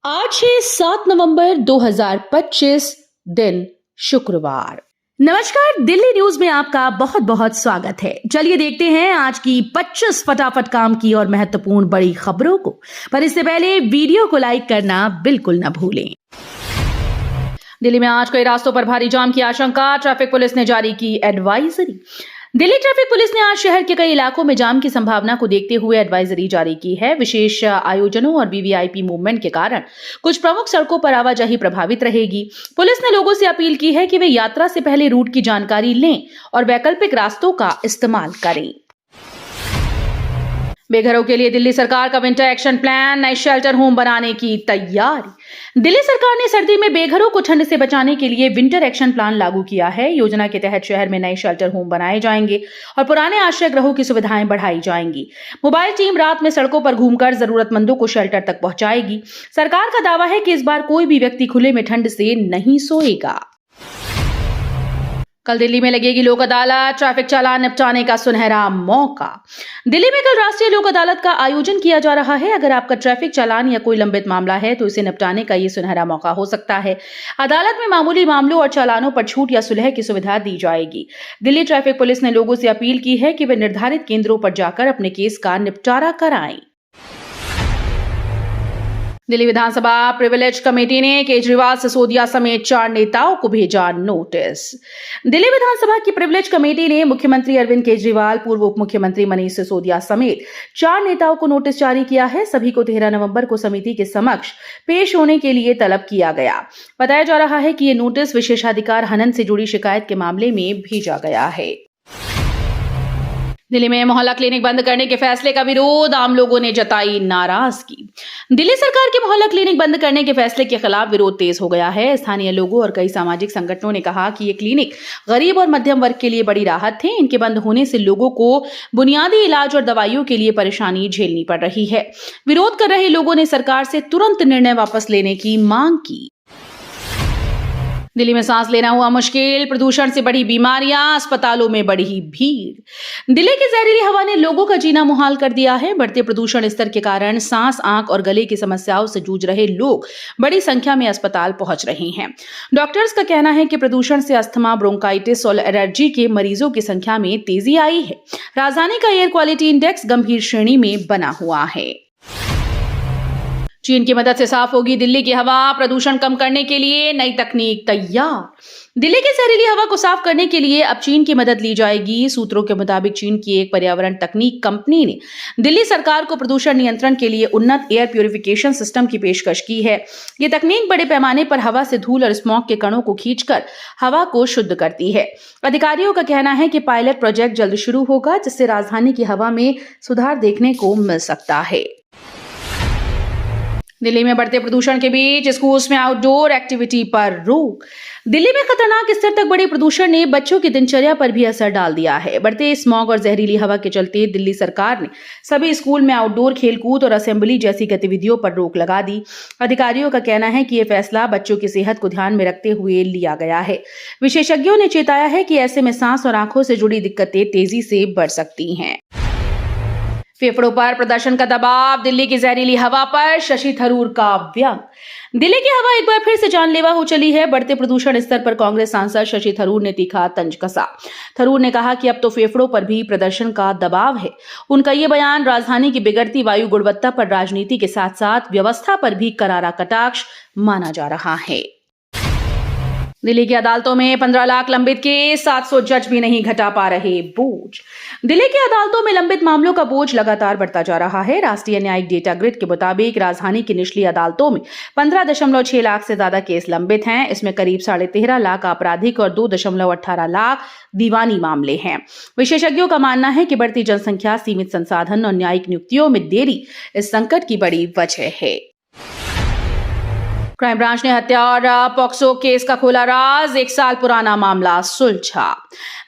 आज है 7 नवंबर 2025 दिन शुक्रवार। नमस्कार, दिल्ली न्यूज में आपका बहुत बहुत स्वागत है। चलिए देखते हैं आज की 25 फटाफट काम की और महत्वपूर्ण बड़ी खबरों को। पर इससे पहले वीडियो को लाइक करना बिल्कुल न भूलें। दिल्ली में आज कई रास्तों पर भारी जाम की आशंका, ट्रैफिक पुलिस ने जारी की एडवाइजरी। दिल्ली ट्रैफिक पुलिस ने आज शहर के कई इलाकों में जाम की संभावना को देखते हुए एडवाइजरी जारी की है। विशेष आयोजनों और वीवीआईपी मूवमेंट के कारण कुछ प्रमुख सड़कों पर आवाजाही प्रभावित रहेगी। पुलिस ने लोगों से अपील की है कि वे यात्रा से पहले रूट की जानकारी लें और वैकल्पिक रास्तों का इस्तेमाल करें। बेघरों के लिए दिल्ली सरकार का विंटर एक्शन प्लान, नए शेल्टर होम बनाने की तैयारी। दिल्ली सरकार ने सर्दी में बेघरों को ठंड से बचाने के लिए विंटर एक्शन प्लान लागू किया है। योजना के तहत शहर में नए शेल्टर होम बनाए जाएंगे और पुराने आश्रय गृहों की सुविधाएं बढ़ाई जाएंगी। मोबाइल टीम रात में सड़कों पर घूमकर जरूरतमंदों को शेल्टर तक पहुंचाएगी। सरकार का दावा है कि इस बार कोई भी व्यक्ति खुले में ठंड से नहीं सोएगा। कल दिल्ली में लगेगी लोक अदालत, ट्रैफिक चालान निपटाने का सुनहरा मौका। दिल्ली में कल राष्ट्रीय लोक अदालत का आयोजन किया जा रहा है। अगर आपका ट्रैफिक चालान या कोई लंबित मामला है तो इसे निपटाने का ये सुनहरा मौका हो सकता है। अदालत में मामूली मामलों और चालानों पर छूट या सुलह की सुविधा दी जाएगी। दिल्ली ट्रैफिक पुलिस ने लोगों से अपील की है कि वे निर्धारित केंद्रों पर जाकर अपने केस का निपटारा कराएं। दिल्ली विधानसभा प्रिविलेज कमेटी ने केजरीवाल, सिसोदिया समेत 4 नेताओं को भेजा नोटिस। दिल्ली विधानसभा की प्रिविलेज कमेटी ने मुख्यमंत्री अरविंद केजरीवाल, पूर्व उप मुख्यमंत्री मनीष सिसोदिया समेत 4 नेताओं को नोटिस जारी किया है। सभी को 13 नवंबर को समिति के समक्ष पेश होने के लिए तलब किया गया। बताया जा रहा है कि ये नोटिस विशेषाधिकार हनन से जुड़ी शिकायत के मामले में भेजा गया है। दिल्ली में मोहल्ला क्लिनिक बंद करने के फैसले का विरोध, आम लोगों ने जताई नाराजगी। दिल्ली सरकार के मोहल्ला क्लिनिक बंद करने के फैसले के खिलाफ विरोध तेज हो गया है। स्थानीय लोगों और कई सामाजिक संगठनों ने कहा कि ये क्लिनिक गरीब और मध्यम वर्ग के लिए बड़ी राहत थे। इनके बंद होने से लोगों को बुनियादी इलाज और दवाइयों के लिए परेशानी झेलनी पड़ रही है। विरोध कर रहे लोगों ने सरकार से तुरंत निर्णय वापस लेने की मांग की। दिल्ली में सांस लेना हुआ मुश्किल, प्रदूषण से बढ़ी बीमारियां, अस्पतालों में बढ़ी भीड़। दिल्ली की जहरीली हवा ने लोगों का जीना मुहाल कर दिया है। बढ़ते प्रदूषण स्तर के कारण सांस, आंख और गले की समस्याओं से जूझ रहे लोग बड़ी संख्या में अस्पताल पहुंच रहे हैं। डॉक्टर्स का कहना है कि प्रदूषण से अस्थमा, ब्रोंकाइटिस और एलर्जी के मरीजों की संख्या में तेजी आई है। राजधानी का एयर क्वालिटी इंडेक्स गंभीर श्रेणी में बना हुआ है। चीन की मदद से साफ होगी दिल्ली की हवा, प्रदूषण कम करने के लिए नई तकनीक तैयार। दिल्ली की जहरीली हवा को साफ करने के लिए अब चीन की मदद ली जाएगी। सूत्रों के मुताबिक चीन की एक पर्यावरण तकनीक कंपनी ने दिल्ली सरकार को प्रदूषण नियंत्रण के लिए उन्नत एयर प्यूरिफिकेशन सिस्टम की पेशकश की है। ये तकनीक बड़े पैमाने पर हवा से धूल और स्मॉग के कणों को खींचकर हवा को शुद्ध करती है। अधिकारियों का कहना है कि पायलट प्रोजेक्ट जल्द शुरू होगा, जिससे राजधानी की हवा में सुधार देखने को मिल सकता है। दिल्ली में बढ़ते प्रदूषण के बीच स्कूल्स में आउटडोर एक्टिविटी पर रोक। दिल्ली में खतरनाक स्तर तक बढ़े प्रदूषण ने बच्चों की दिनचर्या पर भी असर डाल दिया है। बढ़ते स्मॉग और जहरीली हवा के चलते दिल्ली सरकार ने सभी स्कूल में आउटडोर खेलकूद और असेंबली जैसी गतिविधियों पर रोक लगा दी। अधिकारियों का कहना है कि यह फैसला बच्चों की सेहत को ध्यान में रखते हुए लिया गया है। विशेषज्ञों ने चेताया है कि ऐसे में सांस और आंखों से जुड़ी दिक्कतें तेजी से बढ़ सकती हैं। फेफड़ों पर प्रदर्शन का दबाव, दिल्ली की जहरीली हवा पर शशि थरूर का व्यंग। दिल्ली की हवा एक बार फिर से जानलेवा हो चली है। बढ़ते प्रदूषण स्तर पर कांग्रेस सांसद शशि थरूर ने तीखा तंज कसा। थरूर ने कहा कि अब तो फेफड़ों पर भी प्रदर्शन का दबाव है। उनका ये बयान राजधानी की बिगड़ती वायु गुणवत्ता पर राजनीति के साथ साथ व्यवस्था पर भी करारा कटाक्ष माना जा रहा है। दिल्ली की अदालतों में 15 लाख लंबित केस, 700 जज भी नहीं घटा पा रहे बोझ। दिल्ली की अदालतों में लंबित मामलों का बोझ लगातार बढ़ता जा रहा है। राष्ट्रीय न्यायिक डेटा ग्रिड के मुताबिक राजधानी की निचली अदालतों में 15.6 लाख से ज्यादा केस लंबित हैं। इसमें करीब 13.5 लाख आपराधिक और 2.18 लाख दीवानी मामले हैं। विशेषज्ञों का मानना है कि बढ़ती जनसंख्या, सीमित संसाधन और न्यायिक नियुक्तियों में देरी इस संकट की बड़ी वजह है। क्राइम ब्रांच ने हत्या और पॉक्सो केस का खोला राज, 1 साल पुराना मामला सुलझा।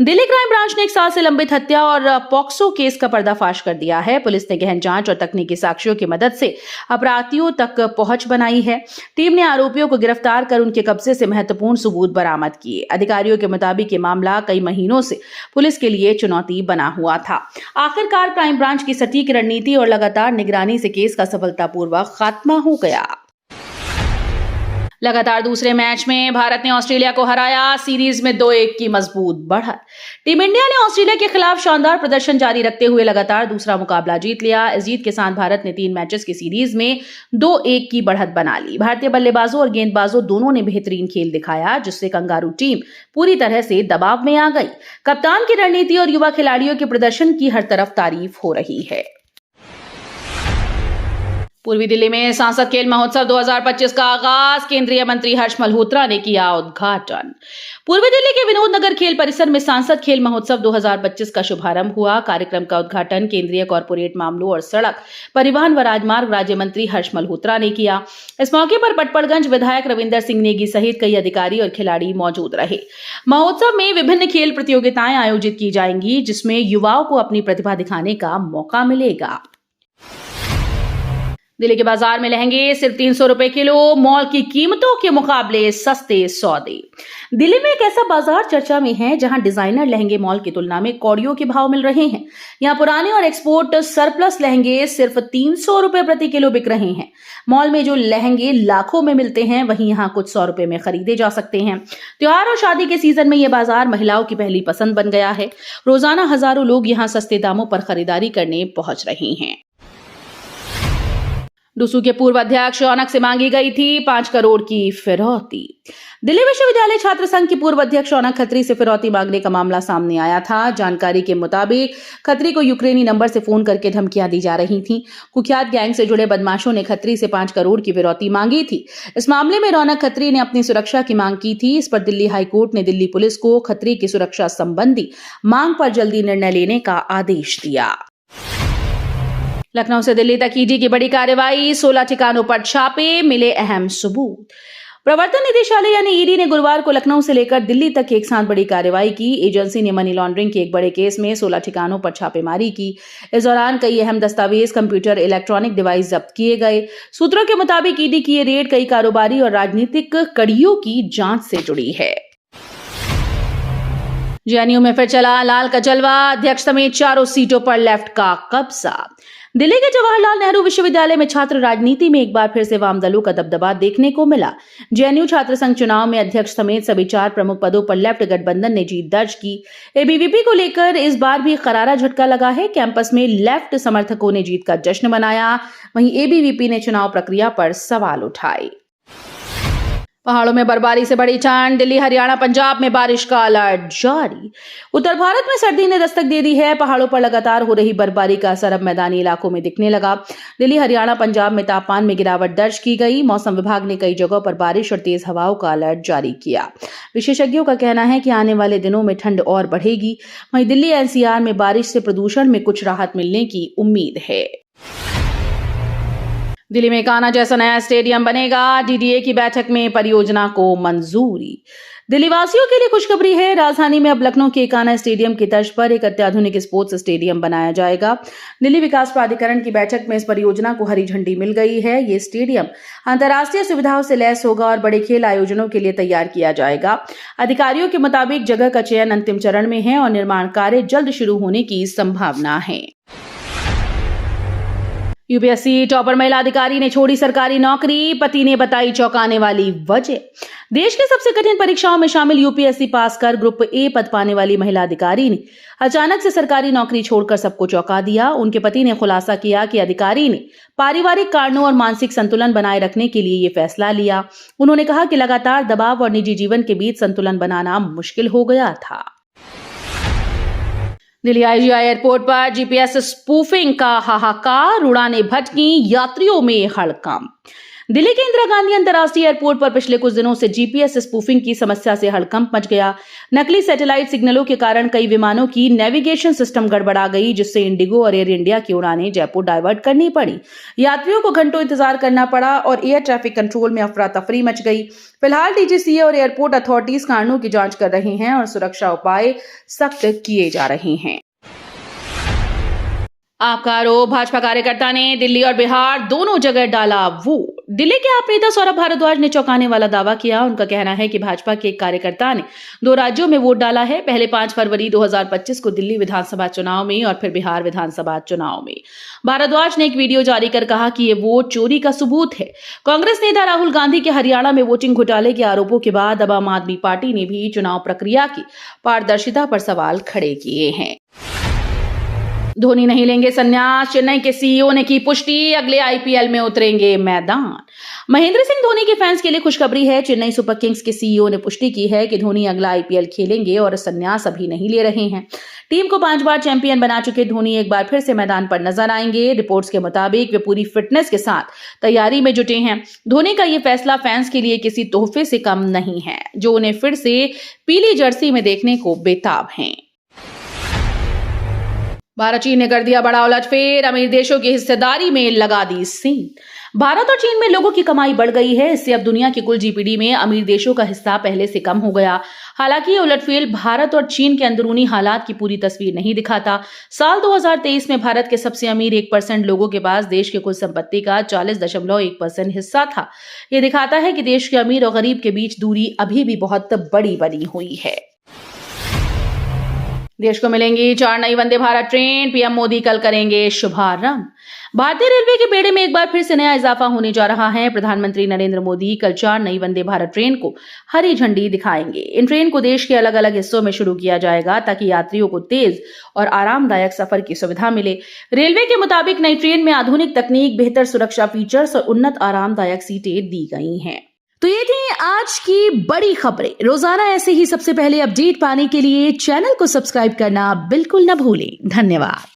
दिल्ली क्राइम ब्रांच ने 1 साल से लंबित हत्या और पॉक्सो केस का पर्दाफाश कर दिया है। पुलिस ने गहन जांच और तकनीकी साक्ष्यों की मदद से अपराधियों तक पहुंच बनाई है। टीम ने आरोपियों को गिरफ्तार कर उनके कब्जे से महत्वपूर्ण सबूत बरामद किए। अधिकारियों के मुताबिक ये मामला कई महीनों से पुलिस के लिए चुनौती बना हुआ था। आखिरकार क्राइम ब्रांच की सटीक रणनीति और लगातार निगरानी से केस का सफलतापूर्वक खात्मा हो गया। लगातार दूसरे मैच में भारत ने ऑस्ट्रेलिया को हराया। सीरीज में 2-1 की मजबूत बढ़त। टीम इंडिया ने ऑस्ट्रेलिया के खिलाफ शानदार प्रदर्शन जारी रखते हुए लगातार दूसरा मुकाबला जीत लिया। इस जीत के साथ भारत ने 3 मैचेस की सीरीज में 2-1 की बढ़त बना ली। भारतीय बल्लेबाजों और गेंदबाजों दोनों ने बेहतरीन खेल दिखाया, जिससे कंगारू टीम पूरी तरह से दबाव में आ गई। कप्तान की रणनीति और युवा खिलाड़ियों के प्रदर्शन की हर तरफ तारीफ हो रही है। पूर्वी दिल्ली में सांसद खेल महोत्सव 2025 का आगाज। केंद्रीय मंत्री हर्ष मल्होत्रा ने किया उद्घाटन। पूर्वी दिल्ली के विनोद नगर खेल परिसर में सांसद खेल महोत्सव 2025 का शुभारंभ हुआ। कार्यक्रम का उद्घाटन केंद्रीय कॉर्पोरेट मामलों और सड़क परिवहन व राजमार्ग राज्य मंत्री हर्ष मल्होत्रा ने किया। इस मौके पर पटपड़गंज विधायक रविंदर सिंह नेगी सहित कई अधिकारी और खिलाड़ी मौजूद रहे। महोत्सव में विभिन्न खेल प्रतियोगिताएं आयोजित की जाएंगी, जिसमें युवाओं को अपनी प्रतिभा दिखाने का मौका मिलेगा। दिल्ली के बाजार में लहंगे सिर्फ 300 रुपए किलो। मॉल की कीमतों के मुकाबले सस्ते सौदे। दिल्ली में एक ऐसा बाजार चर्चा में है जहां डिजाइनर लहंगे मॉल की तुलना में कौड़ियों के भाव मिल रहे हैं। यहां पुराने और एक्सपोर्ट सरप्लस लहंगे सिर्फ 300 रुपए प्रति किलो बिक रहे हैं। मॉल में जो लहंगे लाखों में मिलते हैं, वहीं यहां कुछ 100 रुपए में खरीदे जा सकते हैं। त्योहार और शादी के सीजन में यह बाजार महिलाओं की पहली पसंद बन गया है। रोजाना हजारों लोग यहां सस्ते दामों पर खरीदारी करने पहुंच रहे हैं। डूसू के पूर्व अध्यक्ष रौनक से मांगी गई थी 5 करोड़ की फिरौती। दिल्ली विश्वविद्यालय छात्र संघ की पूर्व अध्यक्ष रौनक खत्री से फिरौती मांगने का मामला सामने आया था। जानकारी के मुताबिक खत्री को यूक्रेनी नंबर से फोन करके धमकियां दी जा रही थीं। कुख्यात गैंग से जुड़े बदमाशों ने खत्री से 5 करोड़ की फिरौती मांगी थी। इस मामले में रौनक खत्री ने अपनी सुरक्षा की मांग की थी। इस पर दिल्ली हाईकोर्ट ने दिल्ली पुलिस को खत्री की सुरक्षा संबंधी मांग पर जल्दी निर्णय लेने का आदेश दिया। लखनऊ से दिल्ली तक ईडी की बड़ी कार्रवाई। 16 ठिकानों पर छापे, मिले अहम सबूत। प्रवर्तन निदेशालय यानी ईडी ने गुरुवार को लखनऊ से लेकर दिल्ली तक एक साथ बड़ी कार्रवाई की। एजेंसी ने मनी लॉन्ड्रिंग के एक बड़े केस में 16 ठिकानों पर छापेमारी की। इस दौरान कई अहम दस्तावेज, कंप्यूटर, इलेक्ट्रॉनिक डिवाइस जब्त किए गए। सूत्रों के मुताबिक ईडी की ये रेड कई कारोबारी और राजनीतिक कड़ियों की जांच से जुड़ी है। जेएनयू में फिर चला लाल का जलवा। अध्यक्ष समेत 4 सीटों पर लेफ्ट का कब्जा। दिल्ली के जवाहरलाल नेहरू विश्वविद्यालय में छात्र राजनीति में एक बार फिर से वाम दलों का दबदबा देखने को मिला। जेएनयू छात्र संघ चुनाव में अध्यक्ष समेत सभी 4 प्रमुख पदों पर लेफ्ट गठबंधन ने जीत दर्ज की। एबीवीपी को लेकर इस बार भी करारा झटका लगा है। कैंपस में लेफ्ट समर्थकों ने जीत का जश्न मनाया, वहीं एबीवीपी ने चुनाव प्रक्रिया पर सवाल उठाए। पहाड़ों में बर्फबारी से बड़ी ठंड। दिल्ली, हरियाणा, पंजाब में बारिश का अलर्ट जारी। उत्तर भारत में सर्दी ने दस्तक दे दी है। पहाड़ों पर लगातार हो रही बर्फबारी का असर अब मैदानी इलाकों में दिखने लगा। दिल्ली, हरियाणा, पंजाब में तापमान में गिरावट दर्ज की गई। मौसम विभाग ने कई जगहों पर बारिश और तेज हवाओं का अलर्ट जारी किया। विशेषज्ञों का कहना है कि आने वाले दिनों में ठंड और बढ़ेगी। वहीं दिल्ली एनसीआर में बारिश से प्रदूषण में कुछ राहत मिलने की उम्मीद है। दिल्ली में कान्हा जैसा नया स्टेडियम बनेगा। डीडीए की बैठक में परियोजना को मंजूरी। दिल्ली वासियों के लिए खुशखबरी है। राजधानी में अब लखनऊ के कान्हा स्टेडियम की तर्ज पर एक अत्याधुनिक स्पोर्ट्स स्टेडियम बनाया जाएगा। दिल्ली विकास प्राधिकरण की बैठक में इस परियोजना को हरी झंडी मिल गई है। ये स्टेडियम अंतर्राष्ट्रीय सुविधाओं से लैस होगा और बड़े खेल आयोजनों के लिए तैयार किया जाएगा। अधिकारियों के मुताबिक जगह का चयन अंतिम चरण में है और निर्माण कार्य जल्द शुरू होने की संभावना है। यूपीएससी टॉपर महिला अधिकारी ने छोड़ी सरकारी नौकरी। पति ने बताई चौंकाने वाली वजह। देश की सबसे कठिन परीक्षाओं में शामिल यूपीएससी पास कर ग्रुप ए पद पाने वाली महिला अधिकारी ने अचानक से सरकारी नौकरी छोड़कर सबको चौंका दिया। उनके पति ने खुलासा किया कि अधिकारी ने पारिवारिक कारणों और मानसिक संतुलन बनाए रखने के लिए ये फैसला लिया। उन्होंने कहा कि लगातार दबाव और निजी जीवन के बीच संतुलन बनाना मुश्किल हो गया था। दिल्ली आईजीआई एयरपोर्ट पर जीपीएस स्पूफिंग का हाहाकार। उड़ानें भटकी, यात्रियों में हड़कंप। दिल्ली के इंदिरा गांधी अंतर्राष्ट्रीय एयरपोर्ट पर पिछले कुछ दिनों से जीपीएस स्पूफिंग की समस्या से हड़कंप मच गया। नकली सैटेलाइट सिग्नलों के कारण कई विमानों की नेविगेशन सिस्टम गड़बड़ा गई, जिससे इंडिगो और एयर इंडिया की उड़ानें जयपुर डाइवर्ट करनी पड़ी। यात्रियों को घंटों इंतजार करना पड़ा और एयर ट्रैफिक कंट्रोल में अफरा तफरी मच गई। फिलहाल डीजीसीए और एयरपोर्ट अथॉरिटीज कारणों की जांच कर रहे हैं और सुरक्षा उपाय सख्त किए जा रहे हैं। आपका आरोप, भाजपा कार्यकर्ता ने दिल्ली और बिहार दोनों जगह डाला वोट। दिल्ली के आप नेता सौरभ भारद्वाज ने चौंकाने वाला दावा किया। उनका कहना है कि भाजपा के एक कार्यकर्ता ने 2 राज्यों में वोट डाला है, पहले 5 फरवरी 2025 को दिल्ली विधानसभा चुनाव में और फिर बिहार विधानसभा चुनाव में। भारद्वाज ने एक वीडियो जारी कर कहा कि ये वोट चोरी का सबूत है। कांग्रेस नेता राहुल गांधी के हरियाणा में वोटिंग घोटाले के आरोपों के बाद अब आम आदमी पार्टी ने भी चुनाव प्रक्रिया की पारदर्शिता पर सवाल खड़े किए हैं। धोनी नहीं लेंगे संन्यास, चेन्नई के सीईओ ने की पुष्टि, अगले आईपीएल में उतरेंगे मैदान। महेंद्र सिंह धोनी के फैंस के लिए खुशखबरी है। चेन्नई सुपर किंग्स के सीईओ ने पुष्टि की है कि धोनी अगला आईपीएल खेलेंगे और संन्यास अभी नहीं ले रहे हैं। टीम को 5 बार चैंपियन बना चुके धोनी एक बार फिर से मैदान पर नजर आएंगे। रिपोर्ट्स के मुताबिक वे पूरी फिटनेस के साथ तैयारी में जुटे हैं। धोनी का ये फैसला फैंस के लिए किसी तोहफे से कम नहीं है, जो उन्हें फिर से पीली जर्सी में देखने को बेताब हैं। भारत चीन ने कर दिया बड़ा उलटफेर, अमीर देशों की हिस्सेदारी में लगा दी सीन। भारत और चीन में लोगों की कमाई बढ़ गई है। इससे अब दुनिया की कुल जीडीपी में अमीर देशों का हिस्सा पहले से कम हो गया। हालांकि ये उलटफेर भारत और चीन के अंदरूनी हालात की पूरी तस्वीर नहीं दिखाता। साल 2023 में भारत के सबसे अमीर 1% लोगों के पास देश की कुल संपत्ति का 40.1% हिस्सा था। ये दिखाता है कि देश के अमीर और गरीब के बीच दूरी अभी भी बहुत बड़ी बनी हुई है। देश को मिलेंगी 4 नई वंदे भारत ट्रेन, पीएम मोदी कल करेंगे शुभारंभ। भारतीय रेलवे के बेड़े में एक बार फिर से नया इजाफा होने जा रहा है। प्रधानमंत्री नरेंद्र मोदी कल 4 नई वंदे भारत ट्रेन को हरी झंडी दिखाएंगे। इन ट्रेन को देश के अलग अलग हिस्सों में शुरू किया जाएगा ताकि यात्रियों को तेज और आरामदायक सफर की सुविधा मिले। रेलवे के मुताबिक नई ट्रेन में आधुनिक तकनीक, बेहतर सुरक्षा फीचर्स और उन्नत आरामदायक सीटें दी गई हैं। तो ये थी आज की बड़ी खबरें। रोजाना ऐसे ही सबसे पहले अपडेट पाने के लिए चैनल को सब्सक्राइब करना बिल्कुल न भूलें। धन्यवाद।